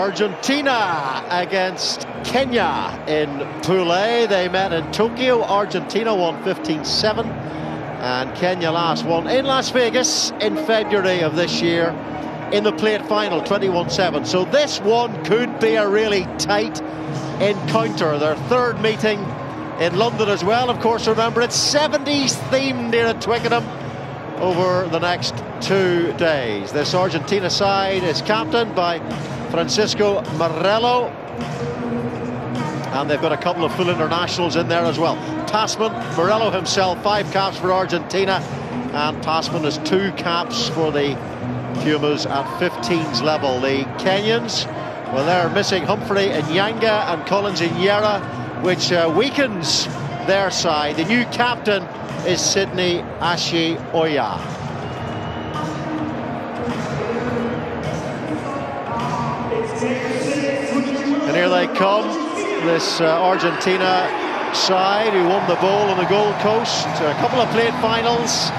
Argentina against Kenya in Pool A. They met in Tokyo. Argentina won 15-7 and Kenya last won in Las Vegas in February of this year in the plate final, 21-7. So this one could be a really tight encounter. Their third meeting in London as well. Of course, remember, it's 70s themed here at Twickenham over the next 2 days. This Argentina side is captained by Francisco Morello, and they've got a couple of full internationals in there as well. Passman, Morello himself, 5 caps for Argentina, and Passman has 2 caps for the Pumas at 15s level. The Kenyans, well, they're missing Humphrey Nyanga and Collins Inyera, which weakens their side. The new captain is Sydney Ashioya. And here they come, this Argentina side who won the bowl on the Gold Coast, a couple of plate finals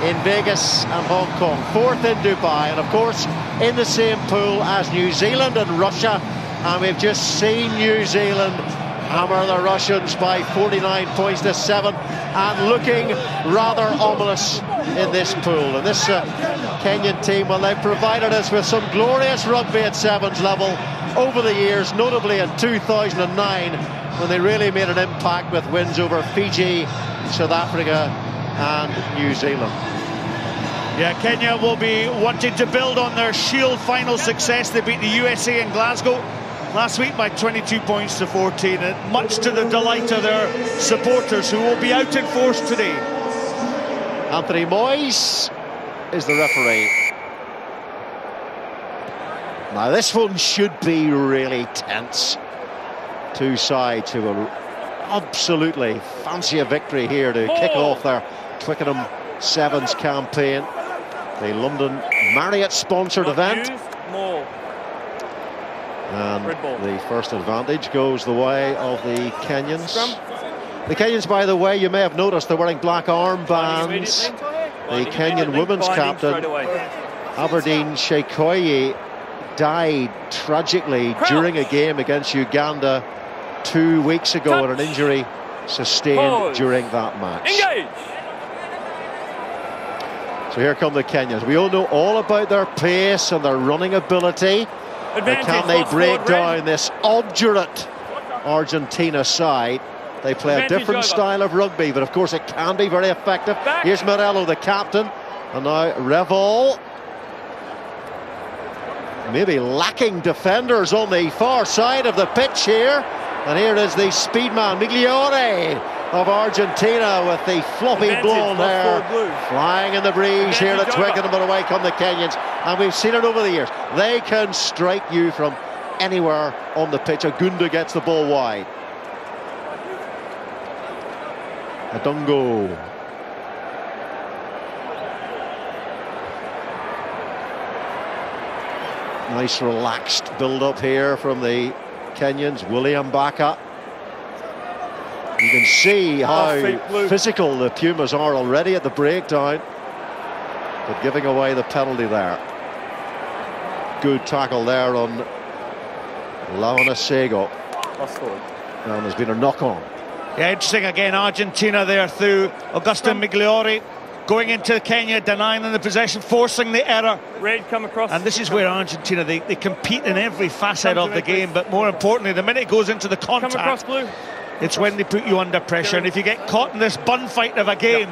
in Vegas and Hong Kong, 4th in Dubai, and of course in the same pool as New Zealand and Russia. And we've just seen New Zealand hammer the Russians by 49 points to 7, and looking rather ominous in this pool. And this Kenyan team, well, they've provided us with some glorious rugby at 7s level over the years, notably in 2009 when they really made an impact with wins over Fiji, South Africa and New Zealand. Yeah, Kenya will be wanting to build on their Shield final success. They beat the USA in Glasgow last week by 22 points to 14, and much to the delight of their supporters, who will be out in force today. Anthony Moyes is the referee. Now this one should be really tense. 2 sides who will absolutely fancy a victory here to kick off their Twickenham Sevens campaign, the London Marriott sponsored event. And the first advantage goes the way of the Kenyans. The Kenyans, by the way, you may have noticed they're wearing black armbands. The Kenyan women's captain, Aberdeen Shekoye, died tragically during a game against Uganda 2 weeks ago in an injury sustained during that match. So here come the Kenyans. We all know all about their pace and their running ability. Can they break down this obdurate Argentina side? They play a different style of rugby, but of course it can be very effective. Here's Morello, the captain, and now Revol. Maybe lacking defenders on the far side of the pitch here. And here is the speedman, Migliore of Argentina, with the floppy blonde hair, flying in the breeze here at Twickenham, but away come the Kenyans. And we've seen it over the years. They can strike you from anywhere on the pitch. Agunda gets the ball wide. Adongo. Nice relaxed build-up here from the Kenyans. William Baka. You can see how physical the Pumas are already at the breakdown, but giving away the penalty there. Good tackle there on Laona Sego. And there's been a knock-on. Yeah, interesting again, Argentina there through Augustin Migliore, going into Kenya, denying them the possession, forcing the error. Come across. And this is where Argentina, they compete in every facet of the game, but more importantly, the minute it goes into the contact, it's when they put you under pressure. And if you get caught in this bun fight of a game,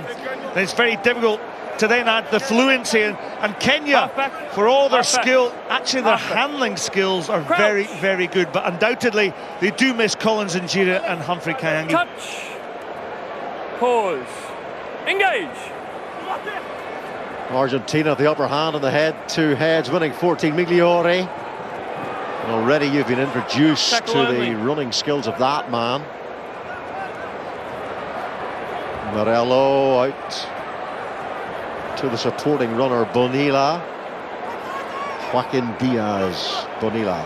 then it's very difficult to then add the fluency. And Kenya, for all their skill, actually their handling skills are very, very good. But undoubtedly, they do miss Collins Injera and Humphrey Kyangi. Touch. Pause. Engage. Argentina the upper hand on the head-to-heads, winning 14. Migliore. And already you've been introduced to the running skills of that man. Morello out to the supporting runner, Bonilla. Joaquin Diaz, Bonilla.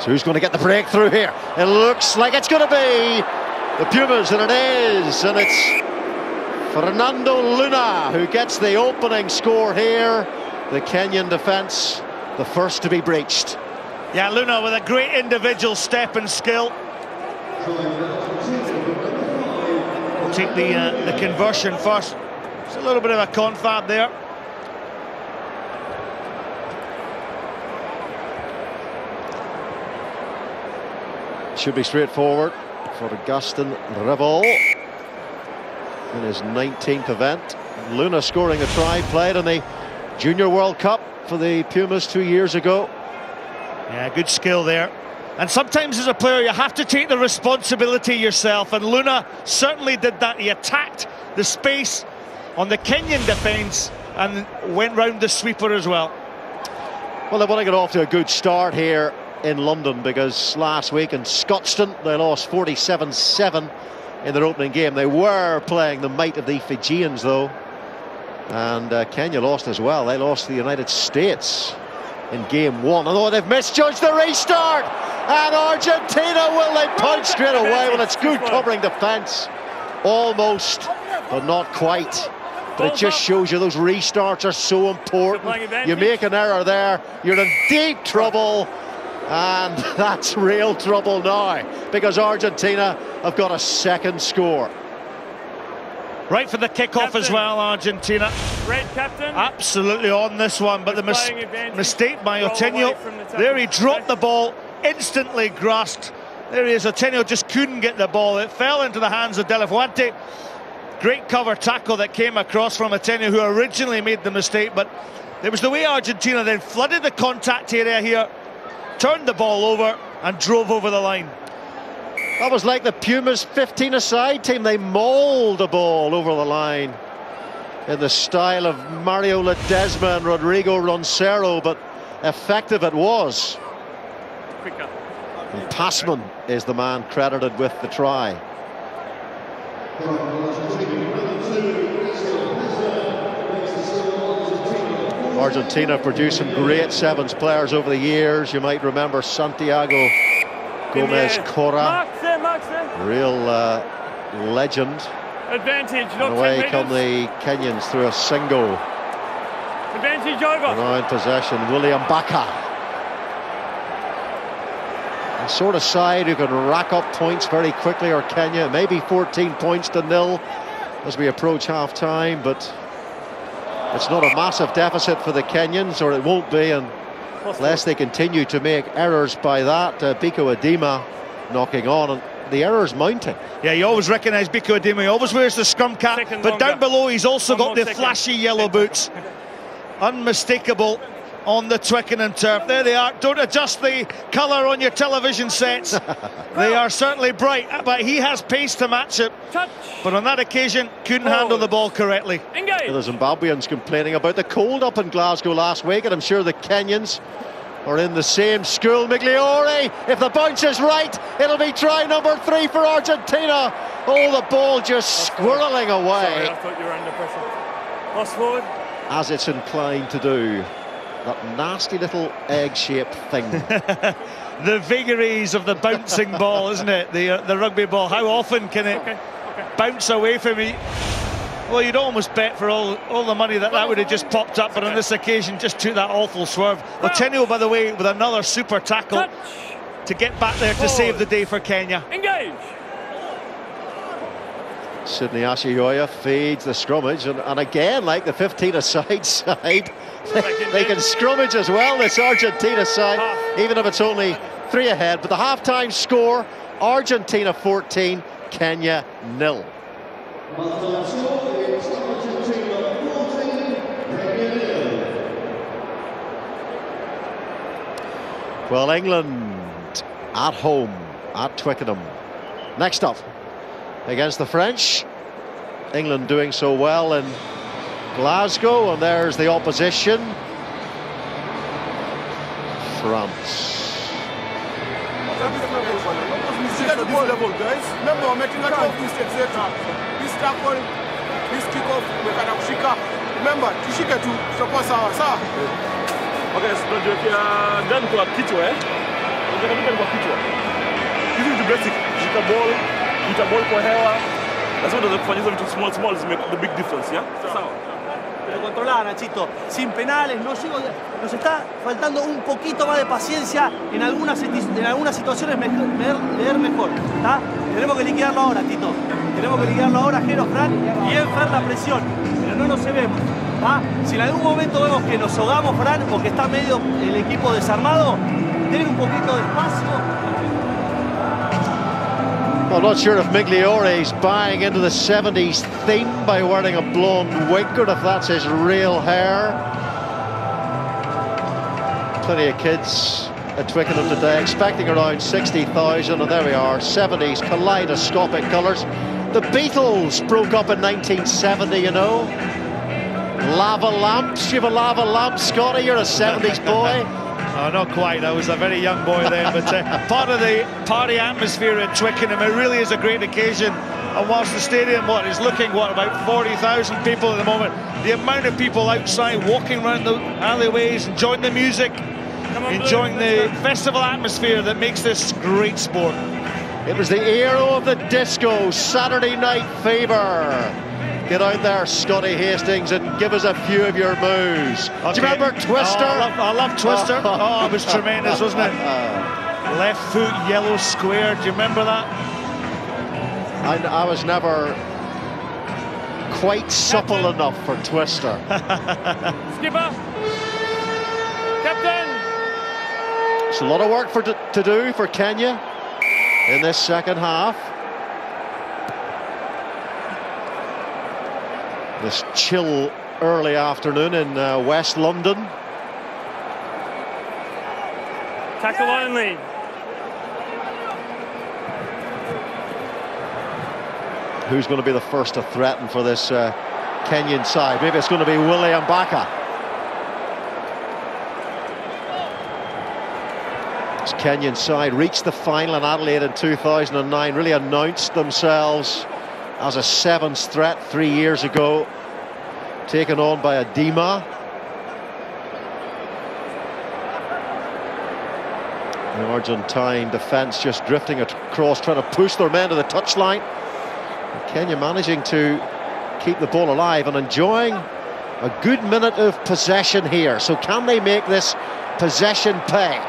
So who's going to get the breakthrough here? It looks like it's going to be the Pumas, and it is. And it's Fernando Luna who gets the opening score here. The Kenyan defence the first to be breached. Yeah, Luna with a great individual step and skill. We'll take the conversion first. It's a little bit of a confab there. Should be straightforward for Augustin Revel in his 19th event. Luna scoring a try, played in the Junior World Cup for the Pumas 2 years ago. Yeah, good skill there. And sometimes as a player you have to take the responsibility yourself, and Luna certainly did that. He attacked the space on the Kenyan defence and went round the sweeper as well. Well, they want to get off to a good start here in London, because last week in Scotstoun they lost 47-7 in their opening game. They were playing the might of the Fijians though, and Kenya lost as well. They lost to the United States in game 1. Although they've misjudged the restart, and Argentina, will they punch straight away? Well, it's good covering defence, almost, but not quite. But it just shows you those restarts are so important. You make an error there, you're in deep trouble, and that's real trouble now, because Argentina have got a second score. Right for the kickoff as well, Argentina. Red captain. Absolutely on this one, but the mistake by Otenyo. There he dropped the ball, instantly grasped. There he is, Otenyo just couldn't get the ball. It fell into the hands of De La Fuente. Great cover tackle that came across from Otenyo, who originally made the mistake, but it was the way Argentina then flooded the contact area here, turned the ball over and drove over the line. That was like the Pumas 15-a-side team. They mauled the ball over the line in the style of Mario Ledesma and Rodrigo Roncero, but effective it was. And Passman is the man credited with the try. Argentina produced some great sevens players over the years. You might remember Santiago Gomez Cora, real legend. Advantage, and away come the Kenyans through a single. Advantage over. And now in possession, William Baka. The sort of side who can rack up points very quickly are Kenya. Maybe 14 points to nil as we approach half-time, but it's not a massive deficit for the Kenyans, or it won't be, and unless they continue to make errors by that. Biko Adima knocking on, and the errors mounting. Yeah, you always recognise Biko Adima. He always wears the scrum cap, but down below he's also got the flashy yellow boots. Unmistakable on the Twickenham turf. There they are. Don't adjust the colour on your television sets. They are certainly bright, but he has pace to match it. Touch. But on that occasion, couldn't handle the ball correctly. Engage. The Zimbabweans complaining about the cold up in Glasgow last week, and I'm sure the Kenyans are in the same school. Migliore, if the bounce is right, it'll be try number 3 for Argentina. Oh, the ball just squirreling away. Sorry, I thought you were under pressure. Lost forward. As it's inclined to do. That nasty little egg-shaped thing. The vagaries of the bouncing ball, isn't it? The rugby ball. How often can it bounce away from me? Well, you'd almost bet for all the money that would have just popped up, but on this occasion just took that awful swerve. Otenyo, by the way, with another super tackle to get back there to save the day for Kenya. Engage. Sydney Ashiyoya feeds the scrummage, and again, like the 15-a-side side, they can scrummage as well, this Argentina side, even if it's only 3 ahead. But the half-time score, Argentina 14, Kenya 0. Well, England at home at Twickenham. Next up, against the French. England doing so well in Glasgow, and there's the opposition. France. Level, guys. Remember, we're making a lot of mistakes here. This tackle, this kick-off, we can have Shika. Remember, Shika to support our sir. Okay, so ndani kwa kichwa unataka kwa kichwa. Hizi ni basic. Shika ball, ita ball kwa hewa. Lazima ndio kufanya hizo vitu small make the big difference, yeah? Sawa. Pero controlada, Nachito, sin penales, nos está faltando un poquito más de paciencia en algunas situaciones, leer mejor, ¿tá? Tenemos que liquidarlo ahora, Tito. Tenemos que liquidarlo ahora, Jero, Fran, y Enfer la presión, pero no nos cebemos, ¿tá? Si en algún momento vemos que nos ahogamos, Fran, o que está medio el equipo desarmado, tener un poquito de espacio. I'm not sure if Migliore's buying into the 70s theme by wearing a blonde wig, or if that's his real hair. Plenty of kids at Twickenham today expecting around 60,000, and there we are, 70s kaleidoscopic colours. The Beatles broke up in 1970, you know. Lava lamps, you have a lava lamp, Scotty, you're a 70s boy. Oh, not quite. I was a very young boy then, but part of the party atmosphere at Twickenham, it really is a great occasion. And whilst the stadium, is looking, about 40,000 people at the moment, the amount of people outside walking around the alleyways, enjoying the music, enjoying the festival atmosphere that makes this great sport. It was the era of the disco, Saturday Night Fever. Get out there, Scotty Hastings, and give us a few of your moves. Okay. Do you remember Twister? I love Twister. Oh, it was tremendous, wasn't it? Left foot, yellow square. Do you remember that? I was never quite supple enough for Twister. Skipper! Captain! It's a lot of work to do for Kenya in this second half. This chill early afternoon in West London. Tackle only. Who's going to be the first to threaten for this Kenyan side? Maybe it's going to be William Baka. This Kenyan side reached the final in Adelaide in 2009, really announced themselves as a sevens threat 3 years ago, taken on by Adema. The Argentine defence just drifting across, trying to push their men to the touchline. Kenya managing to keep the ball alive and enjoying a good minute of possession here. So can they make this possession pay?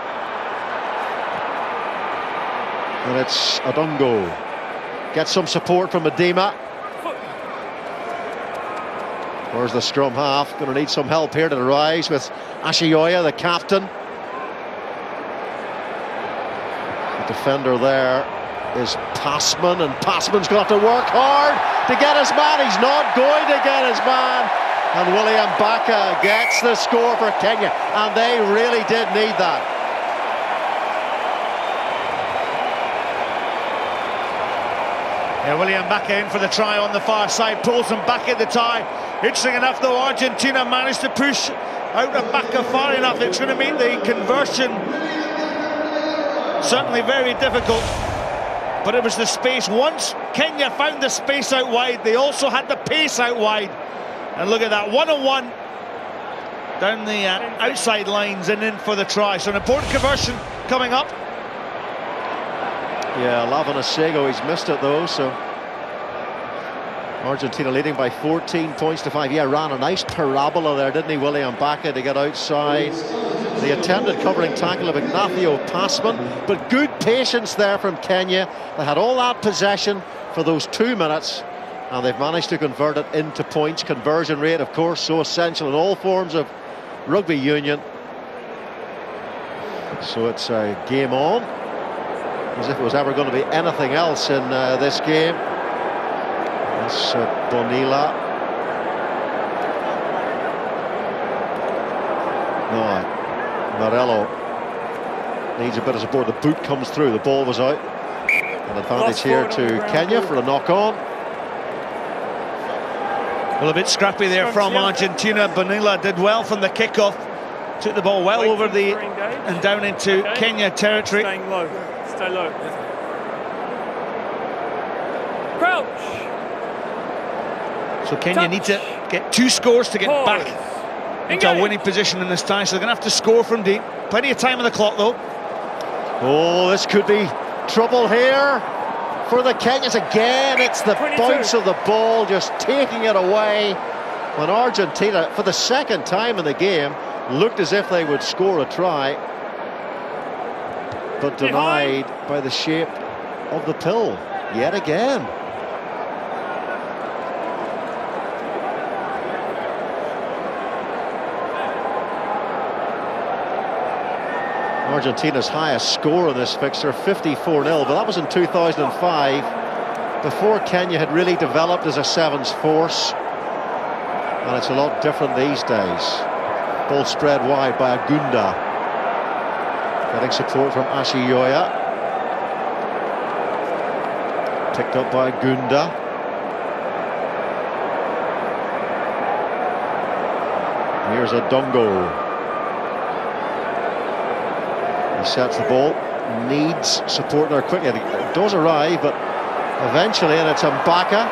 And it's Adongo. Get some support from Adema. Where's the scrum half? Going to need some help here to rise with Ashiyoya, the captain. The defender there is Passman, and Passman's got to work hard to get his man. He's not going to get his man. And William Baka gets the score for Kenya, and they really did need that. Yeah, William Baka in for the try on the far side, pulls them back at the tie. Interesting enough, though, Argentina managed to push out of Baka far enough. It's going to make the conversion certainly very difficult. But it was the space. Once Kenya found the space out wide, they also had the pace out wide. And look at that, one-on-one down the outside lines and in for the try. So an important conversion coming up. Yeah, Lavan Asego, he's missed it though, so Argentina leading by 14 points to 5. Yeah, ran a nice parabola there, didn't he, William Baka, to get outside the attempted covering tackle of Ignacio Passman. But good patience there from Kenya. They had all that possession for those 2 minutes, and they've managed to convert it into points. Conversion rate, of course, so essential in all forms of rugby union. So it's a game on, as if it was ever going to be anything else in this game. That's Bonilla. No, Morello needs a bit of support. The boot comes through, the ball was out. An advantage here to Kenya for a knock-on. Well, a bit scrappy there from Argentina. Bonilla did well from the kickoff. Took the ball well over the and down into Kenya territory. Staying low. Stay low. Crouch. So Kenya need to get 2 scores to get back into a winning position in this tie. So they're going to have to score from deep. Plenty of time on the clock, though. Oh, this could be trouble here for the Kenyans again. It's the 22. bounce of the ball just taking it away. when Argentina, for the second time in the game, looked as if they would score a try, but denied by the shape of the pill yet again. Argentina's highest score in this fixture, 54-0, but that was in 2005, before Kenya had really developed as a sevens force, and it's a lot different these days. Ball spread wide by Agunda, getting support from Ashiyoya, picked up by Agunda. Here's Odongo. He sets the ball, needs support there quickly. It does arrive, but eventually, and it's Mbaka,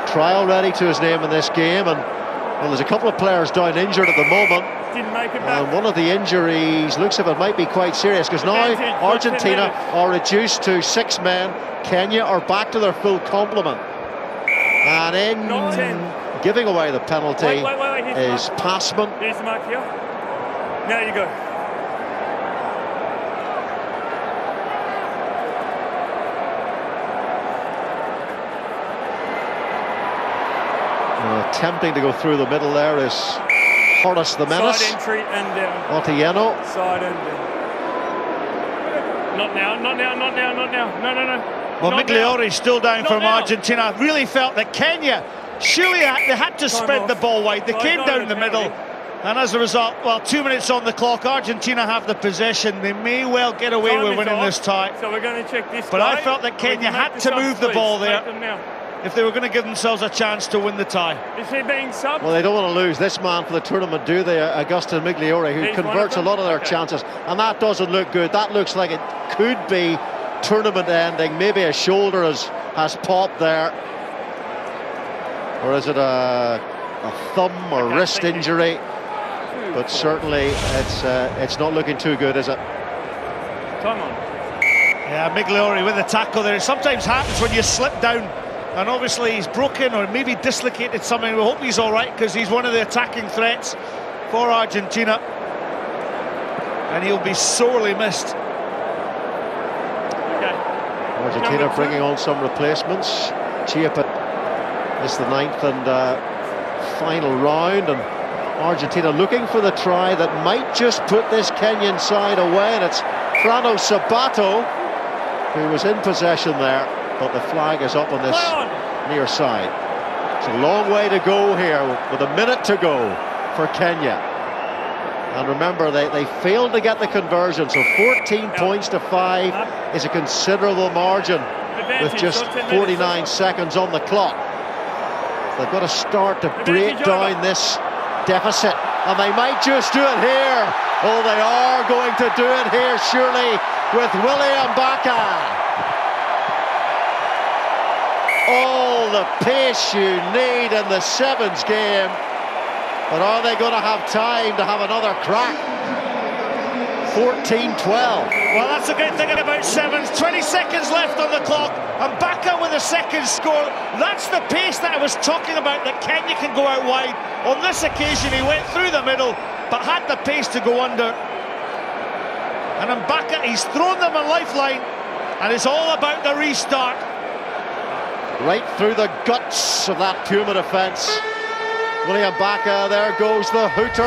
trial ready to his name in this game, and well, there's a couple of players down injured at the moment. Didn't make it back. And one of the injuries looks as if it might be quite serious, because now Argentina are reduced to 6 men. Kenya are back to their full complement. And in giving away the penalty is Passman. Here's the mark here. Now you go. Attempting to go through the middle there is Horace the Menace. Side entry and down. Otieno. Side and down. Not now, not now, not now, not now. No, no, no. Well, Migliori's still down from Argentina. I really felt that Kenya, surely they had to spread the ball wide. They came down the middle, and as a result, well, 2 minutes on the clock, Argentina have the possession. They may well get away with winning this tie. So we're going to check this. But I felt that Kenya had to move the ball there if they were going to give themselves a chance to win the tie. Is he being subbed? Well, they don't want to lose this man for the tournament, do they? Agustin Migliori, who converts a lot of their chances, and that doesn't look good. That looks like it could be tournament ending. Maybe a shoulder has popped there, or is it a thumb or wrist injury? But certainly it's not looking too good, is it? Time on. Yeah, Migliori with the tackle there. It sometimes happens when you slip down. And obviously he's broken or maybe dislocated something. We hope he's all right, because he's one of the attacking threats for Argentina. And he'll be sorely missed. Okay. Argentina bringing on some replacements. Chiapa is the 9th and final round. And Argentina looking for the try that might just put this Kenyan side away. And it's Frano Sabato who was in possession there. But the flag is up on this near side. It's a long way to go here with a minute to go for Kenya. And remember, they failed to get the conversion, so 14 points to 5 is a considerable margin with just 49 seconds on the clock. They've got to start to break down this deficit, and they might just do it here. Oh, they are going to do it here, surely, with William Mbaka. All the pace you need in the sevens game, but are they going to have time to have another crack? 14-12. Well, that's the great thing about sevens. 20 seconds left on the clock, and Mbaka with a second score. That's the pace that I was talking about, that Kenya can go out wide. On this occasion, he went through the middle, but had the pace to go under. And Mbaka, he's thrown them a lifeline, and it's all about the restart. Right through the guts of that Puma defence. William Mbaka, there goes the hooter.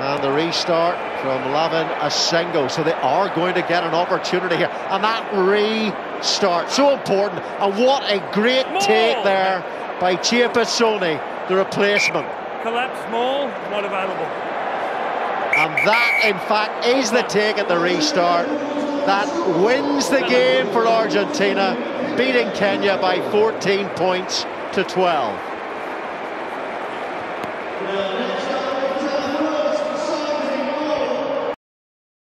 And the restart from Lavin Asengo. So they are going to get an opportunity here. And that restart, so important. And what a great take there by Chiapasoni, the replacement. Collapse small, not available. And that, in fact, is the take at the restart. That wins the game for Argentina, beating Kenya by 14 points to 12.